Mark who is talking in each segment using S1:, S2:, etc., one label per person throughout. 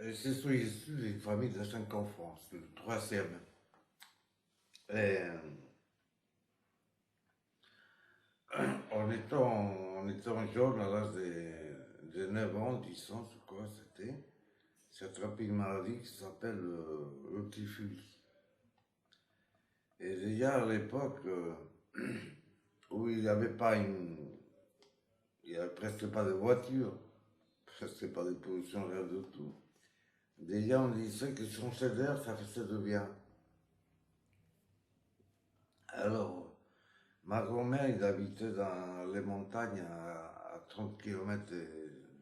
S1: Je suis issu d'une famille de 5 enfants, c'est le troisième. Et en étant jeune, à l'âge de 9 ans, 10 ans, je crois, j'ai attrapé une maladie qui s'appelle le typhus. Et déjà à l'époque où il n'y avait presque pas de voiture, presque pas de pollution, rien du tout. Déjà on disait que changer d'air, ça faisait du bien. Alors, ma grand-mère, elle habitait dans les montagnes à 30 km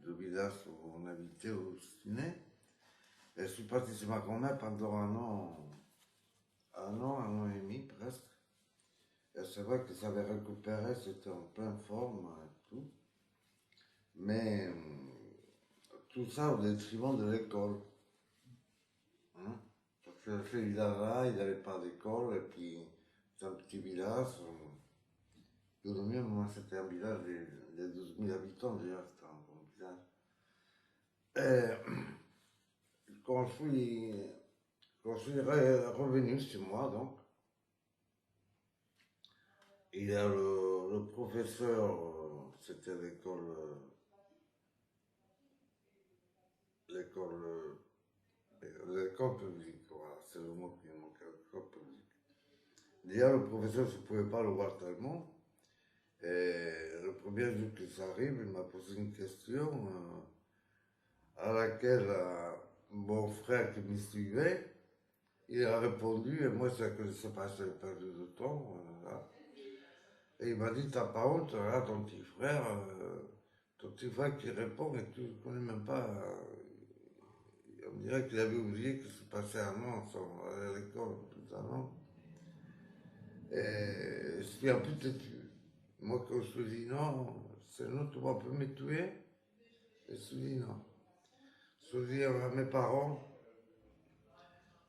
S1: du village où on habitait, où je suis né. Et je suis parti chez ma grand-mère pendant un an et demi presque. Et c'est vrai que ça avait récupéré, c'était en pleine forme et tout. Mais tout ça au détriment de l'école. Hein. Parce que ce village-là, il n'avait pas d'école, et puis c'est un petit village. Le mien, moi, c'était un village de 12 000 habitants déjà, c'était un bon village. Et quand je suis, quand je suis revenu chez moi, donc, il y a le professeur, c'était l'école, l'école publique, voilà, c'est le mot qui me manque, l'école publique. Déjà, le professeur, je ne pouvais pas le voir tellement. Et le premier jour que ça arrive, il m'a posé une question à laquelle mon frère qui me suivait, il a répondu, et moi, je ne connaissais pas, j'avais perdu de temps. Là. Et il m'a dit, t'as pas honte, là, ton petit frère qui répond, et tu ne connais même pas. On dirait qu'il avait oublié que c'est passé un an ensemble à l'école, tout un an. Et je suis un peu têtu. Moi, quand je lui dis non, c'est non, tu vas pas me tuer. Et je lui dis non. Je lui dis à mes parents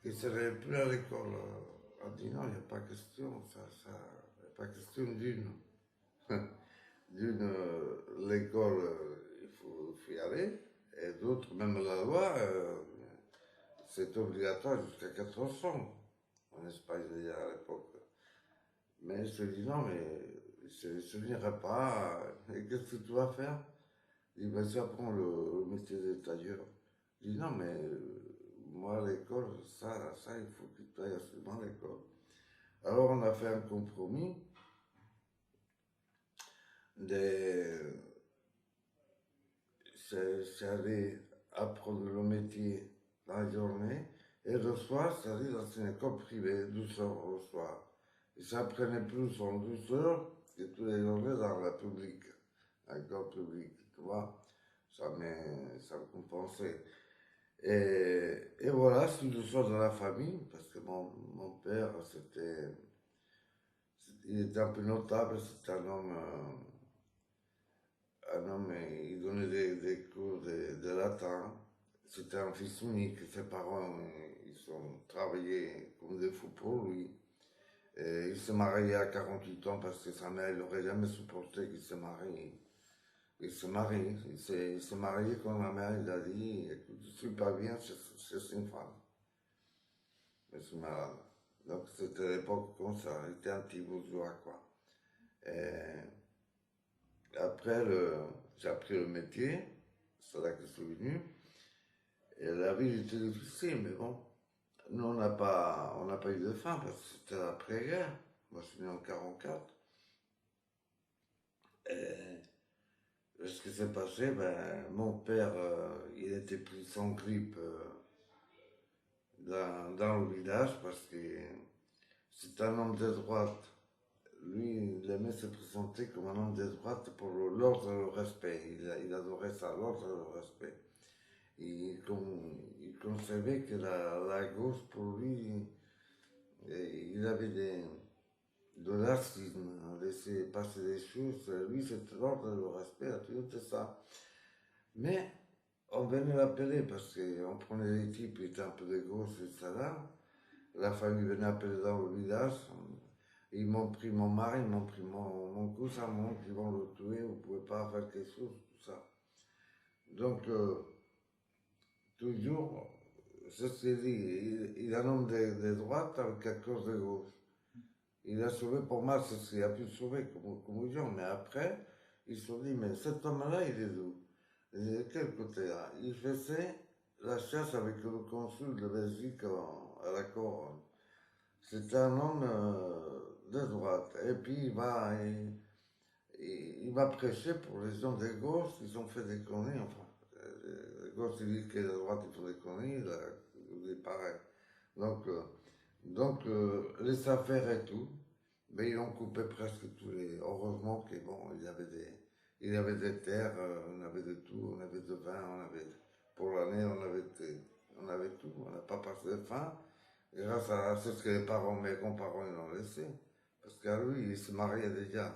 S1: qu'ils ne seraient plus à l'école. On dit non, il n'y a pas question, il n'y a pas question d'une. D'une, l'école, il faut y aller. Et d'autres, même la loi, c'est obligatoire jusqu'à 4 ans en Espagne déjà à l'époque. Mais je lui dis non, mais je n'irai pas. Et qu'est-ce que tu vas faire? Il dit, ben, tu apprends le métier de tailleur. Je dis non, mais moi, à l'école, ça, il faut que tu ailles absolument à l'école. Alors, on a fait un compromis. de, c'est apprendre le métier dans la journée, et le soir, c'est aller dans une école privée, 12 heures au soir. Et ça prenait plus en 12 heures que tous les journées dans la publique, l'école publique, tu vois. Ça me compensait. Et voilà, c'est une chose de la famille, parce que mon père, il était un peu notable, c'était un homme, il donnait des cours de latin. C'était un fils unique. Ses parents, ils ont travaillé comme des fous pour lui. Et il s'est marié à 48 ans parce que sa mère n'aurait jamais supporté qu'il se marie. Il s'est marié quand la mère il a dit, écoute, je suis pas bien, c'est une femme. Mais c'est malade. Donc c'était l'époque comme ça, il était un petit bourgeois quoi. Et après, j'ai appris le métier, c'est là que je suis venu. Et la vie était difficile, mais bon, nous on n'a pas eu de faim parce que c'était l'après-guerre. Moi, je suis né en 44. Et ce qui s'est passé, ben, mon père, il était pris sans grippe dans le village parce que c'est un homme de droite. Lui, il aimait se présenter comme un homme de droite pour l'ordre et le respect. Il adorait ça, l'ordre et le respect. Il concevait que la gauche, pour lui, il avait de l'arcisme, à laisser passer des choses. Lui, c'était l'ordre et le respect, a toujours été ça. Mais on venait l'appeler parce qu'on prenait des types qui étaient un peu de gauche et ça là. La famille venait appeler dans le village. Ils m'ont pris mon mari, ils m'ont pris mon cousin, ils vont le tuer, vous ne pouvez pas faire quelque chose, tout ça. Donc, toujours, c'est ce qu'il dit, il a un homme de droite avec quelque chose de gauche. Il a sauvé pour moi, c'est ce qu'il a pu sauver comme gens, mais après, ils se sont dit, mais cet homme-là, il est d'où? Il est de quel côté là? Il faisait la chasse avec le consul de Belgique à la couronne. C'était un homme de droite. Et puis il va prêcher pour les gens de gauche, ils ont fait des conneries, enfin. Les gauche, ils disent que la droite, ils font des conneries, il est pareil. Donc, les affaires et tout, mais ils ont coupé presque tous les. Heureusement que bon, il y avait des terres, on avait de tout, on avait de vin, on avait. Pour l'année, on avait tout, on n'a pas passé de faim, grâce à ce que les parents, mes grands-parents, ils ont laissé. Parce qu'à lui, il se mariait déjà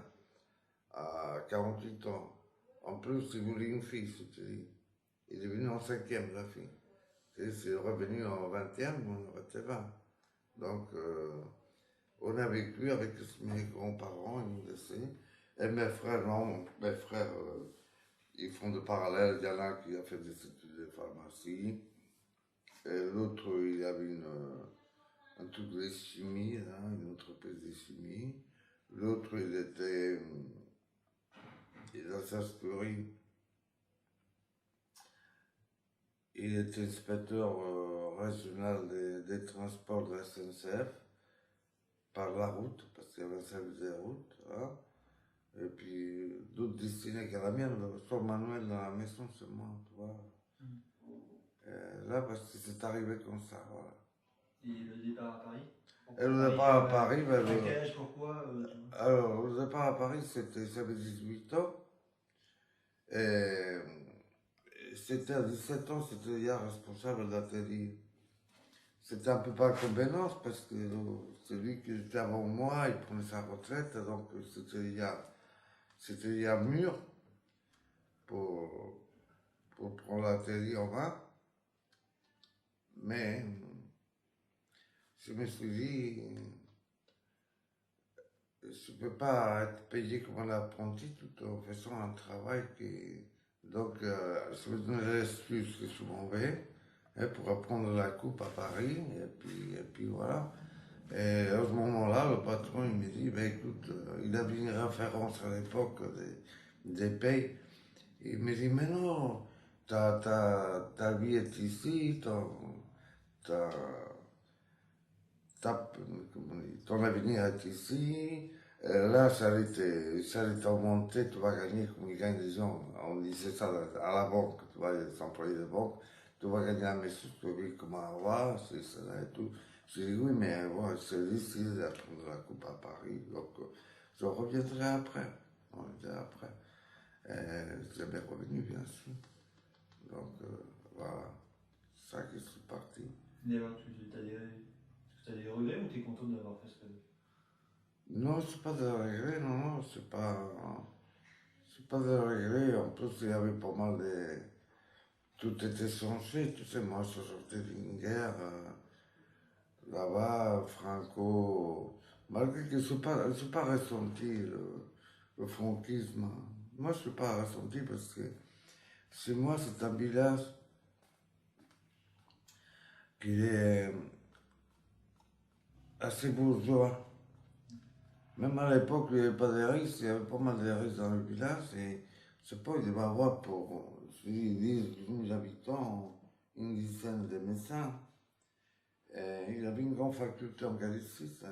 S1: à 48 ans. En plus, il voulait une fille, je te dis. Il est venu en cinquième, la fille. Et s'il est revenu en 20e, on aurait été 20. Donc, on a vécu avec mes grands-parents, ils nous laissaient. Et mes frères, non, mes frères, ils font de parallèles. Il y en a un qui a fait des études de pharmacie. Et l'autre, il avait un truc de chimie, là, une entreprise de chimie. L'autre, il était dans sa scurie. Il était inspecteur régional des transports de la SNCF par la route, parce qu'il y avait un service de route. Hein. Et puis d'autres destinés qu'à la mienne, soit Manuel dans la maison, c'est moi, tu vois. Là, parce que c'est arrivé comme ça, voilà.
S2: Et le départ à Paris?
S1: Et le départ à Paris, ben,
S2: quel âge, pourquoi
S1: alors, le départ à Paris, j'avais 18 ans. Et c'était à 17 ans, c'était déjà responsable d'atelier. C'était un peu par convenance parce que celui qui était avant moi, il prenait sa retraite, donc c'était déjà mûr pour, pour prendre l'atelier en main. Mais je me suis dit, je ne peux pas être payé comme un apprenti tout en faisant un travail qui. Donc, je me donne l'excuse que je m'en vais pour apprendre la coupe à Paris, et puis voilà. Et à ce moment-là, le patron, il me dit, ben écoute, il avait une référence à l'époque des payes. Il me dit, mais non, ta vie est ici, ta, ton avenir est ici. Là, ça allait t'augmenter, tu vas gagner comme ils gagnent les gens. On disait ça à la banque, tu vois, les employés de banque. Tu vas gagner un message, tu vas vivre comme un roi, c'est ça et tout. J'ai dit oui, mais ouais, c'est difficile d'apprendre la coupe à Paris, donc je reviendrai après. On reviendra après. J'ai bien revenu, bien sûr. Donc voilà, c'est ça qui suis parti.
S2: Mais alors, tu as des regrets ou tu es content d'avoir fait ce...
S1: Non, c'est pas de regret, non, non, c'est pas. C'est pas de regret. En plus, il y avait pas mal de. Tout était changé, tu sais, moi, je sortais d'une guerre. Là-bas, Franco, malgré que je n'ai pas ressenti le franquisme, moi je ne suis pas ressenti parce que chez moi c'est un village qui est assez bourgeois. Même à l'époque, il n'y avait pas de risques, il y avait pas mal de risques dans le village et je sais pas, il devait y avoir pour 10 000 habitants une dizaine de médecins. Il avait une grande faculté en Galicie, la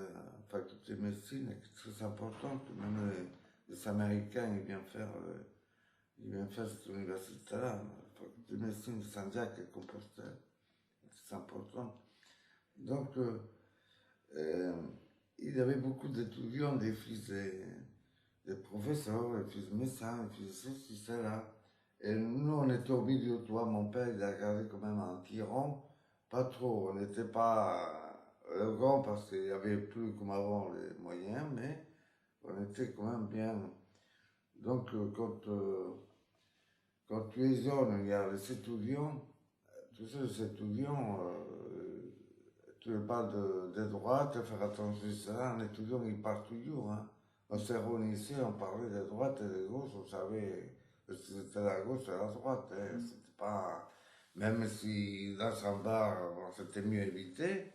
S1: faculté de médecine, qui est très importante. Même les Américains, ils viennent faire cette université-là, la faculté de médecine de Saint-Jacques et Compostelle. C'est important. Donc, il y avait beaucoup d'étudiants, des fils des professeurs, des fils de médecins, des fils de ceci, cela. Et nous, on était au milieu, toi, mon père, il a gardé quand même un tyran. Pas trop, on n'était pas grand parce qu'il n'y avait plus comme avant les moyens, mais on était quand même bien. Donc, quand tu es jeune, il y a les étudiants, tu sais, les étudiants, tu parles de droite, de faire attention à ça, un étudiant, il part toujours. Hein. On s'est réunis, on parlait de droite et de gauche, on savait que c'était la gauche et la droite. Hein. C'était pas. Même si dans un bar, bon, c'était mieux évité,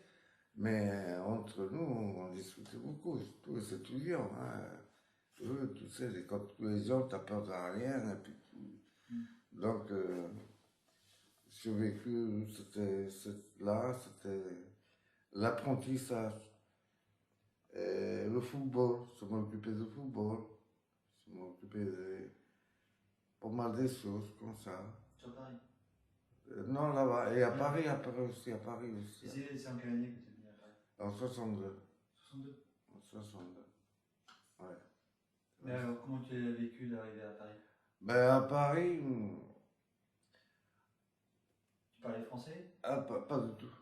S1: mais entre nous, on discutait beaucoup, surtout les étudiants. Hein. Tu sais, quand tous les gens, t'as peur de rien. Et puis, donc, j'ai vécu, là, c'était l'apprentissage. Et le football, je m'occupais du football, je m'occupais de pas mal des choses comme ça.
S2: Sur Paris.
S1: Non, là-bas, et à Paris aussi.
S2: C'est en quelle année que tu es venu à Paris?
S1: En 62.
S2: 62.
S1: En 62, ouais.
S2: Mais alors, comment tu as vécu d'arriver à Paris?
S1: Ben, à Paris,
S2: Tu parlais français?
S1: pas du tout.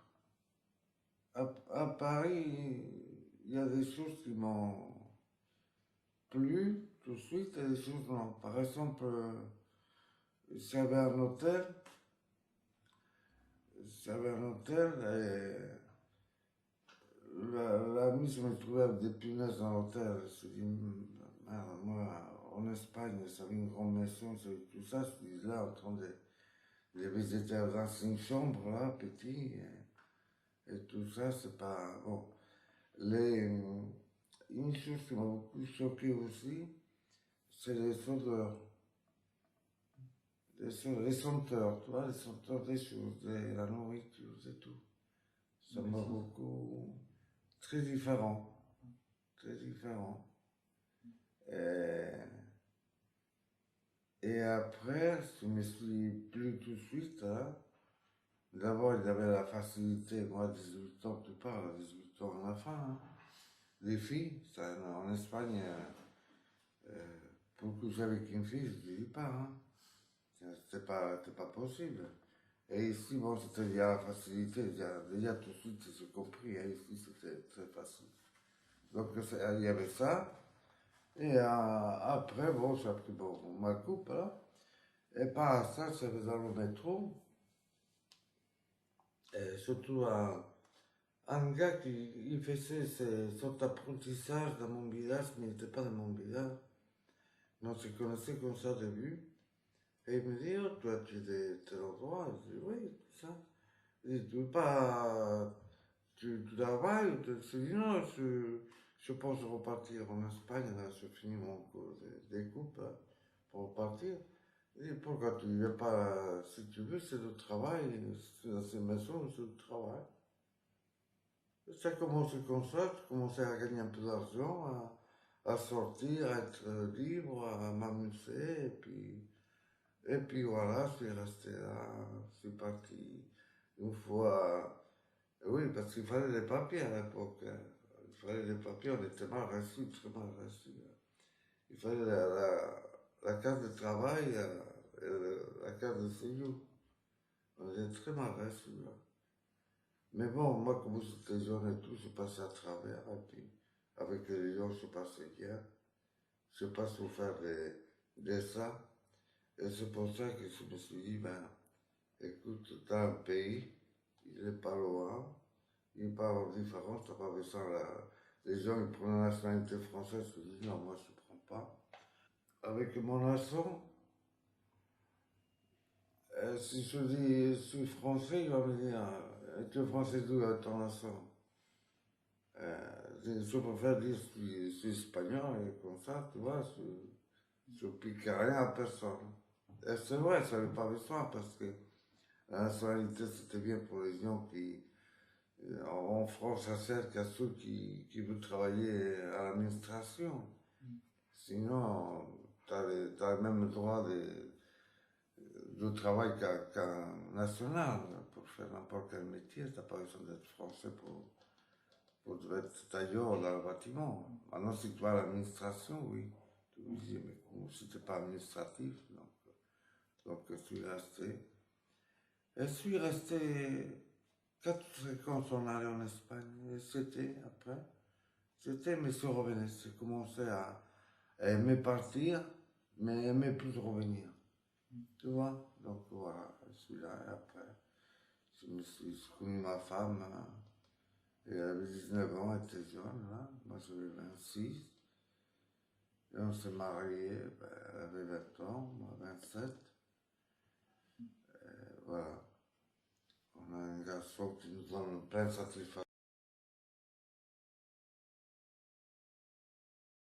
S1: À Paris, il y a des choses qui m'ont plu tout de suite et des choses non. Par exemple, j'avais un hôtel, et l'ami, je me trouvais avec des punaises dans l'hôtel. Je me suis dit, merde, moi, en Espagne, j'avais une grande maison, j'avais tout ça. Je suis là en train de visiter dans une chambre, là, petit, et tout ça, c'est pas. Bon. Une chose qui m'a beaucoup choqué aussi, c'est les odeurs. Les senteurs, tu vois, les senteurs des choses, de la nourriture, c'est tout. Ça m'a beaucoup. Très différent. Très différent. Et après, je me suis plu tout de suite. Hein. D'abord, il avait la facilité, moi, 18 ans, tu parles, 18 ans à la fin. Hein. Les filles, ça, en Espagne, pour coucher avec une fille, je ne dis pas. Hein. C'était pas possible. Et ici, bon, c'était déjà la facilité, déjà tout de suite, j'ai compris. Hein. Ici, c'était très facile. Donc, il y avait ça. Et après, bon, j'ai pris bon, ma coupe, là. Et par ça, j'avais dans le métro. Et surtout un gars qui il faisait son apprentissage dans mon village, mais il n'était pas dans mon village. Mais on se connaissait comme ça au début. Et il me dit, oh, toi, tu es de tel endroit. Je dis, oui, tout ça. Il dit, tu veux pas, tu travailles? Je dis, non, je pense repartir en Espagne, là, je finis mon cours de découpe, là, pour repartir. Il dit, pourquoi tu ne viens pas, si tu veux, c'est le travail, c'est dans ces maisons, c'est le travail. Ça a commencé comme ça, je commençais à gagner un peu d'argent, à sortir, à être libre, à m'amuser, et puis voilà, je suis resté là, je suis parti une fois, oui, parce qu'il fallait les papiers à l'époque, hein. Il fallait les papiers, on était mal reçus, très mal reçus. Hein. Il fallait la carte de travail, et la carte de séjour. On était très mal reçus. Hein. Mais bon, moi, comme j'étais jeune et tout, je passais à travers, et puis avec les gens, je passais bien. Je pas souffert de ça. Et c'est pour ça que je me suis dit, ben, écoute, tu as un pays, il n'est pas loin, il parle différent, tu n'as pas besoin. Les gens, ils prennent la nationalité française, je dis, non, moi, je ne prends pas. Avec mon accent, si je dis je suis français, il va me dire, tu es français d'où ton accent? Je préfère dire je suis espagnol et comme ça, tu vois, je pique rien à personne. Et c'est vrai, ça n'avait pas besoin parce que la nationalité c'était bien pour les gens qui, en France, ça sert qu'à ceux qui veulent travailler à l'administration. Sinon, tu as, le même droit de travail qu'un national. Pour faire n'importe quel métier, tu n'as pas besoin d'être français pour être tailleur dans le bâtiment. Maintenant, si tu vas à l'administration, oui. Tu me dis, mais si tu n'es pas administratif, donc je suis resté. Et je suis resté 4 ou 5 ans, on allait en Espagne. Et c'était après. C'était, mais je revenais. J'ai commencé à aimer partir, mais aimer plus revenir. Tu vois? Donc voilà, je suis là et après. J'ai connu ma femme. Hein, et elle avait 19 ans, elle était jeune, là. Moi j'avais 26. Et on s'est mariés, ben, elle avait 20 ans, moi 27. Voilà. asphalt, ils nous en ont plein sacrifice.